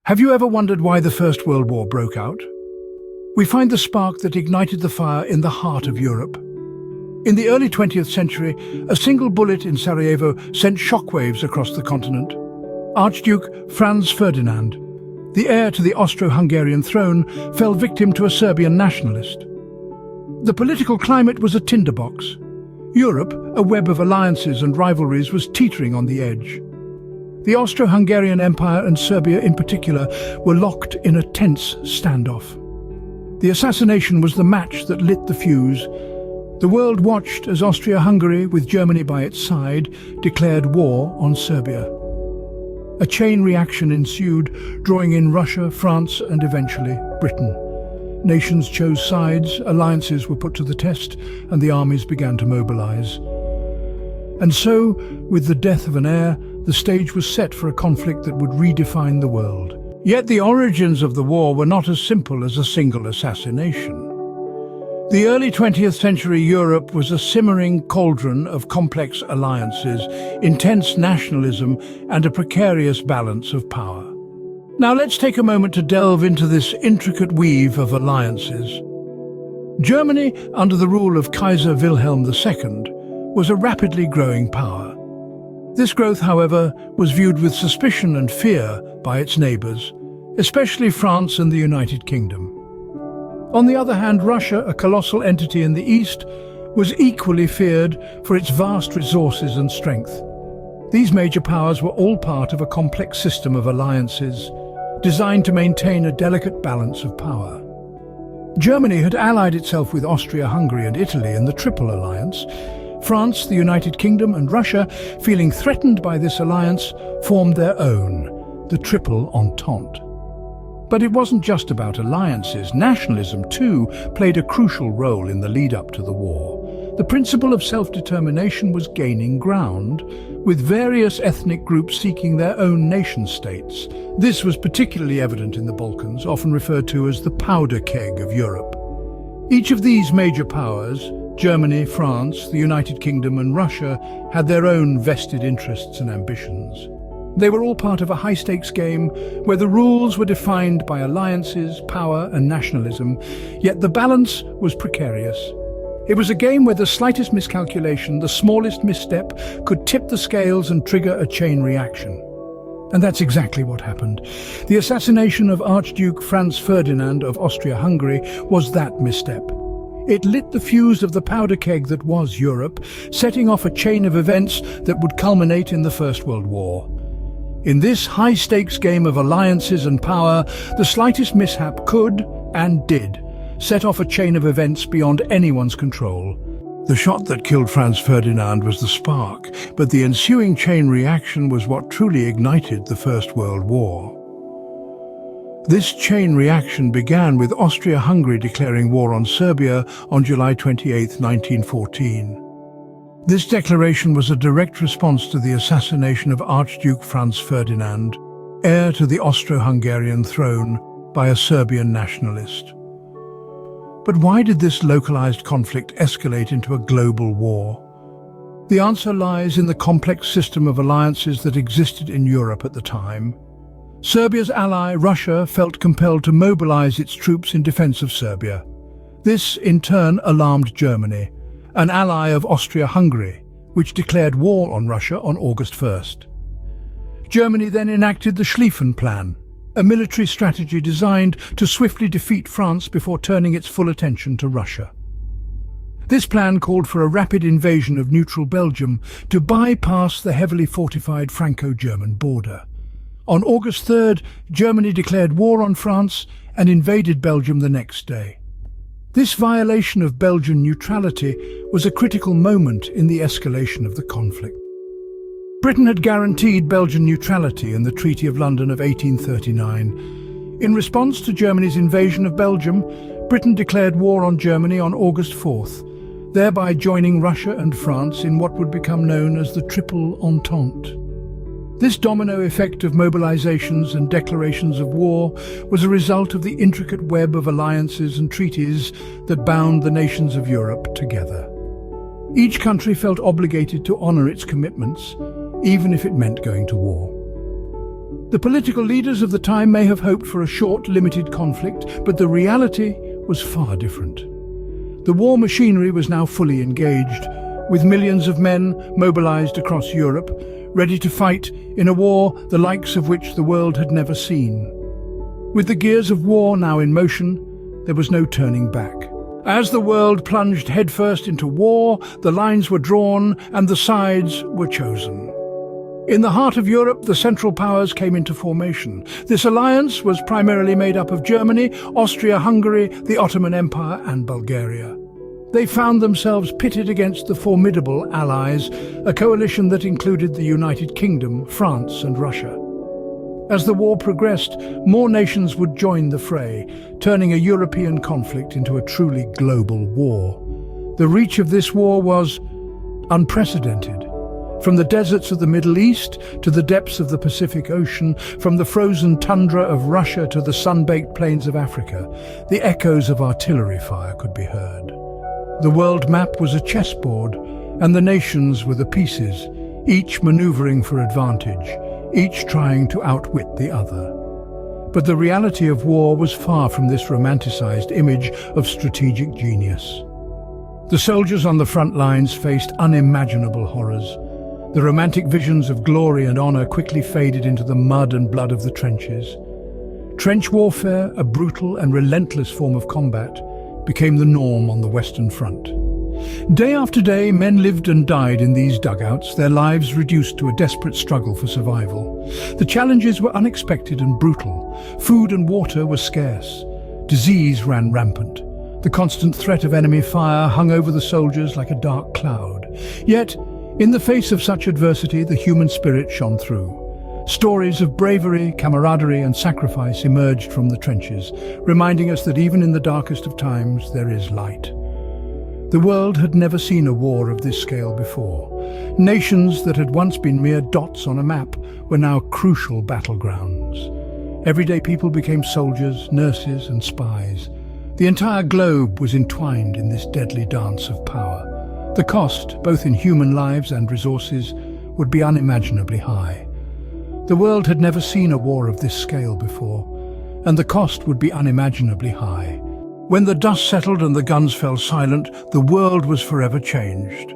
Have you ever wondered why the First World War broke out? We find the spark that ignited the fire in the heart of Europe. In the early 20th century, a single bullet in Sarajevo sent shockwaves across the continent. Archduke Franz Ferdinand, the heir to the Austro-Hungarian throne, fell victim to a Serbian nationalist. The political climate was a tinderbox. Europe, a web of alliances and rivalries, was teetering on the edge. The Austro-Hungarian Empire and Serbia in particular were locked in a tense standoff. The assassination was the match that lit the fuse. The world watched as Austria-Hungary, with Germany by its side, declared war on Serbia. A chain reaction ensued, drawing in Russia, France and eventually Britain. Nations chose sides, alliances were put to the test, and the armies began to mobilize. And so, with the death of an heir, the stage was set for a conflict that would redefine the world. Yet the origins of the war were not as simple as a single assassination. The early 20th century Europe was a simmering cauldron of complex alliances, intense nationalism, and a precarious balance of power. Now let's take a moment to delve into this intricate weave of alliances. Germany, under the rule of Kaiser Wilhelm II, was a rapidly growing power. This growth, however, was viewed with suspicion and fear by its neighbours, especially France and the United Kingdom. On the other hand, Russia, a colossal entity in the east, was equally feared for its vast resources and strength. These major powers were all part of a complex system of alliances, designed to maintain a delicate balance of power. Germany had allied itself with Austria-Hungary and Italy in the Triple Alliance. France, the United Kingdom and Russia, feeling threatened by this alliance, formed their own, the Triple Entente. But it wasn't just about alliances. Nationalism, too, played a crucial role in the lead-up to the war. The principle of self-determination was gaining ground, with various ethnic groups seeking their own nation-states. This was particularly evident in the Balkans, often referred to as the powder keg of Europe. Each of these major powers, Germany, France, the United Kingdom and Russia, had their own vested interests and ambitions. They were all part of a high-stakes game where the rules were defined by alliances, power and nationalism, yet the balance was precarious. It was a game where the slightest miscalculation, the smallest misstep, could tip the scales and trigger a chain reaction. And that's exactly what happened. The assassination of Archduke Franz Ferdinand of Austria-Hungary was that misstep. It lit the fuse of the powder keg that was Europe, setting off a chain of events that would culminate in the First World War. In this high-stakes game of alliances and power, the slightest mishap could, and did, set off a chain of events beyond anyone's control. The shot that killed Franz Ferdinand was the spark, but the ensuing chain reaction was what truly ignited the First World War. This chain reaction began with Austria-Hungary declaring war on Serbia on July 28, 1914. This declaration was a direct response to the assassination of Archduke Franz Ferdinand, heir to the Austro-Hungarian throne, by a Serbian nationalist. But why did this localized conflict escalate into a global war? The answer lies in the complex system of alliances that existed in Europe at the time. Serbia's ally, Russia, felt compelled to mobilize its troops in defense of Serbia. This, in turn, alarmed Germany, an ally of Austria-Hungary, which declared war on Russia on August 1st. Germany then enacted the Schlieffen Plan, a military strategy designed to swiftly defeat France before turning its full attention to Russia. This plan called for a rapid invasion of neutral Belgium to bypass the heavily fortified Franco-German border. On August 3rd, Germany declared war on France and invaded Belgium the next day. This violation of Belgian neutrality was a critical moment in the escalation of the conflict. Britain had guaranteed Belgian neutrality in the Treaty of London of 1839. In response to Germany's invasion of Belgium, Britain declared war on Germany on August 4th, thereby joining Russia and France in what would become known as the Triple Entente. This domino effect of mobilizations and declarations of war was a result of the intricate web of alliances and treaties that bound the nations of Europe together. Each country felt obligated to honor its commitments, even if it meant going to war. The political leaders of the time may have hoped for a short, limited conflict, but the reality was far different. The war machinery was now fully engaged, with millions of men mobilized across Europe, ready to fight in a war the likes of which the world had never seen. With the gears of war now in motion, there was no turning back. As the world plunged headfirst into war, the lines were drawn and the sides were chosen. In the heart of Europe, the Central Powers came into formation. This alliance was primarily made up of Germany, Austria-Hungary, the Ottoman Empire and Bulgaria. They found themselves pitted against the formidable Allies, a coalition that included the United Kingdom, France and Russia. As the war progressed, more nations would join the fray, turning a European conflict into a truly global war. The reach of this war was unprecedented. From the deserts of the Middle East to the depths of the Pacific Ocean, from the frozen tundra of Russia to the sun-baked plains of Africa, the echoes of artillery fire could be heard. The world map was a chessboard, and the nations were the pieces, each maneuvering for advantage, each trying to outwit the other. But the reality of war was far from this romanticized image of strategic genius. The soldiers on the front lines faced unimaginable horrors. The romantic visions of glory and honor quickly faded into the mud and blood of the trenches. Trench warfare, a brutal and relentless form of combat, became the norm on the Western Front. Day after day, men lived and died in these dugouts, their lives reduced to a desperate struggle for survival. The challenges were unexpected and brutal. Food and water were scarce. Disease ran rampant. The constant threat of enemy fire hung over the soldiers like a dark cloud. Yet, in the face of such adversity, the human spirit shone through. Stories of bravery, camaraderie and sacrifice emerged from the trenches, reminding us that even in the darkest of times there is light. The world had never seen a war of this scale before. Nations that had once been mere dots on a map were now crucial battlegrounds. Everyday people became soldiers, nurses and spies. The entire globe was entwined in this deadly dance of power. The cost, both in human lives and resources, would be unimaginably high. The world had never seen a war of this scale before, and the cost would be unimaginably high. When the dust settled and the guns fell silent, the world was forever changed.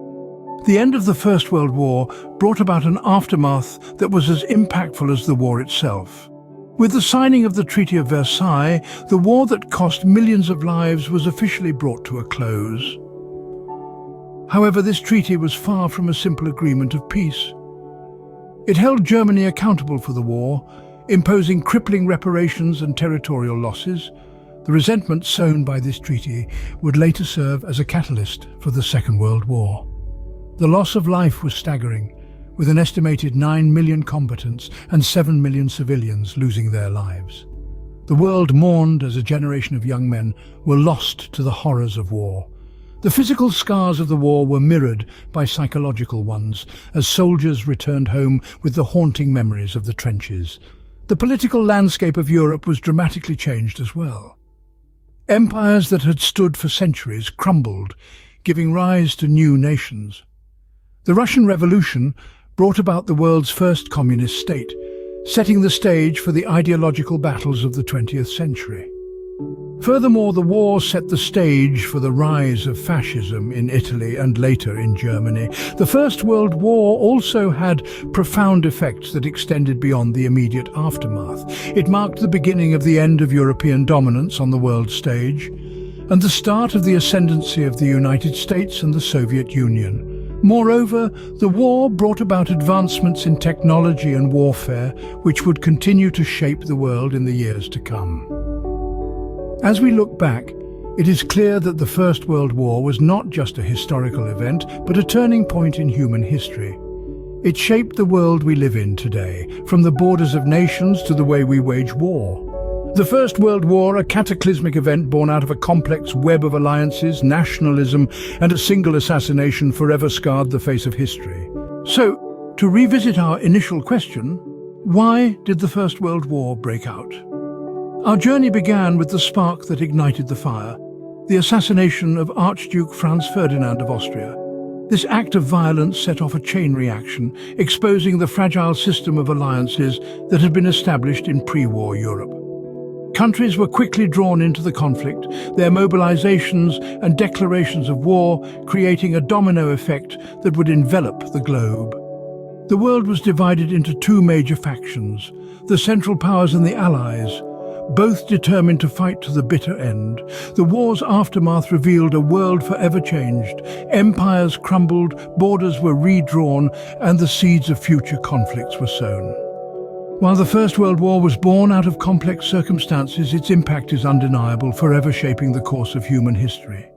The end of the First World War brought about an aftermath that was as impactful as the war itself. With the signing of the Treaty of Versailles, the war that cost millions of lives was officially brought to a close. However, this treaty was far from a simple agreement of peace. It held Germany accountable for the war, imposing crippling reparations and territorial losses. The resentment sown by this treaty would later serve as a catalyst for the Second World War. The loss of life was staggering, with an estimated 9 million combatants and 7 million civilians losing their lives. The world mourned as a generation of young men were lost to the horrors of war. The physical scars of the war were mirrored by psychological ones, as soldiers returned home with the haunting memories of the trenches. The political landscape of Europe was dramatically changed as well. Empires that had stood for centuries crumbled, giving rise to new nations. The Russian Revolution brought about the world's first communist state, setting the stage for the ideological battles of the 20th century. Furthermore, the war set the stage for the rise of fascism in Italy and later in Germany. The First World War also had profound effects that extended beyond the immediate aftermath. It marked the beginning of the end of European dominance on the world stage and the start of the ascendancy of the United States and the Soviet Union. Moreover, the war brought about advancements in technology and warfare which would continue to shape the world in the years to come. As we look back, it is clear that the First World War was not just a historical event, but a turning point in human history. It shaped the world we live in today, from the borders of nations to the way we wage war. The First World War, a cataclysmic event born out of a complex web of alliances, nationalism, and a single assassination, forever scarred the face of history. So, to revisit our initial question, why did the First World War break out? Our journey began with the spark that ignited the fire, the assassination of Archduke Franz Ferdinand of Austria. This act of violence set off a chain reaction, exposing the fragile system of alliances that had been established in pre-war Europe. Countries were quickly drawn into the conflict, their mobilizations and declarations of war creating a domino effect that would envelop the globe. The world was divided into two major factions, the Central Powers and the Allies, both determined to fight to the bitter end. The war's aftermath revealed a world forever changed. Empires crumbled, borders were redrawn, and the seeds of future conflicts were sown. While the First World War was born out of complex circumstances, its impact is undeniable, forever shaping the course of human history.